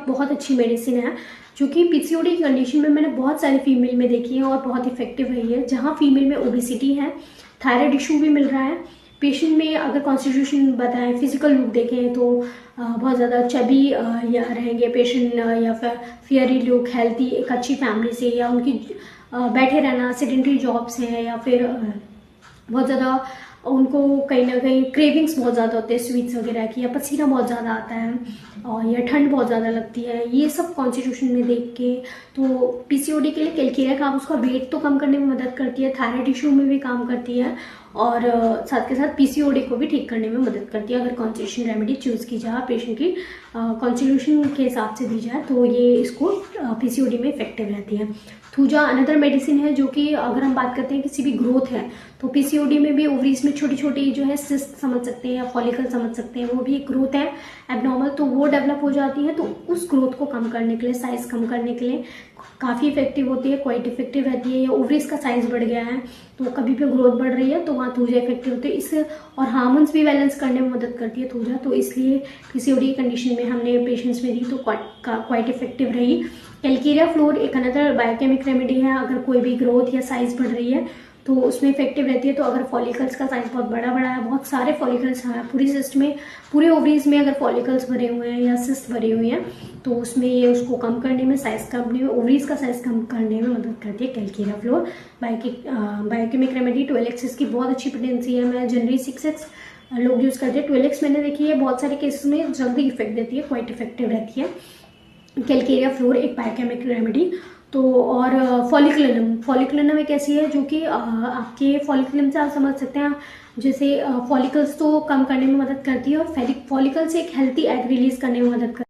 बहुत अच्छी मेडिसिन है जो कि पीसीओडी की कंडीशन में मैंने बहुत सारी फीमेल में देखी है और बहुत इफेक्टिव रही है। जहाँ फीमेल में ओबेसिटी है, थायराइड इशू भी मिल रहा है, पेशेंट में अगर कॉन्स्टिट्यूशन बताएं, फिजिकल लुक देखें तो बहुत ज़्यादा चबी या रहेंगे पेशेंट, या फिर फियरी लुक, हेल्थी, एक अच्छी फैमिली से, या उनकी बैठे रहना, सेडेंटरी जॉब्स हैं, या फिर बहुत ज़्यादा उनको कहीं ना कहीं क्रेविंग्स बहुत ज़्यादा होते हैं स्वीट्स वगैरह की, या पसीना बहुत ज़्यादा आता है, और या ठंड बहुत ज़्यादा लगती है, ये सब कॉन्स्टिट्यूशन में देख के तो पीसीओडी के लिए कैलकेरिया काम उसका वेट तो कम करने में मदद करती है, थायराइड इशू में भी काम करती है, और साथ के साथ पीसीओडी को भी ठीक करने में मदद करती है। अगर कॉन्स्टिट्यूशन रेमेडी चूज़ की जाए पेशेंट की कॉन्स्टिट्यूशन के हिसाब से दी जाए तो ये इसको पीसीओडी में इफेक्टिव रहती है। थूजा अनदर मेडिसिन है जो कि अगर हम बात करते हैं किसी भी ग्रोथ है तो पीसीओडी में भी ओवरीज में छोटी छोटी जो है सिस्ट समझ सकते हैं या फॉलिकल समझ सकते हैं, वो भी एक ग्रोथ है एबनॉर्मल, तो वो डेवलप हो जाती है। तो उस ग्रोथ को कम करने के लिए, साइज कम करने के लिए काफ़ी इफेक्टिव होती है, क्वाइट इफेक्टिव रहती है। या ओवरीज का साइज बढ़ गया है तो कभी भी ग्रोथ बढ़ रही है तो वहाँ थूजा इफेक्टिव होती है। इससे और हार्मोन्स भी बैलेंस करने में मदद करती है थूजा, तो इसलिए पीसीओडी कंडीशन में हमने पेशेंट्स में दी तो क्वाइट इफेक्टिव रही। कैलकेरिया फ्लोर एक अनदर बायोकेमिक रेमेडी है, अगर कोई भी ग्रोथ या साइज बढ़ रही है तो उसमें इफेक्टिव रहती है। तो अगर फॉलिकल्स का साइज बहुत बड़ा बड़ा है, बहुत सारे फॉलिकल्स हैं पूरी सिस्ट में, पूरे ओवरीज में अगर फॉलिकल्स भरे हुए हैं या सिस्ट भरी हुई हैं तो उसमें ये उसको कम करने में, साइज करने में, ओवरीज का साइज कम करने में मदद करती है Calcarea floor. Biochemic remedy 12x की बहुत अच्छी पोटेंसी है। मैं जनरली 6x लोग यूज़ करते हैं, 12x मैंने देखी है बहुत सारे केसेस में जल्दी इफेक्ट देती है, क्वाइट इफेक्टिव रहती है कैलकेरिया फ्लोर एक बायोकेमिक रेमेडी। तो और फॉलिकुलनम एक ऐसी है जो कि आपके फॉलिकुलम से आप समझ सकते हैं, जैसे फॉलिकल्स तो कम करने में मदद करती है और फॉलिकल से एक हेल्थी एग रिलीज करने में मदद करती है।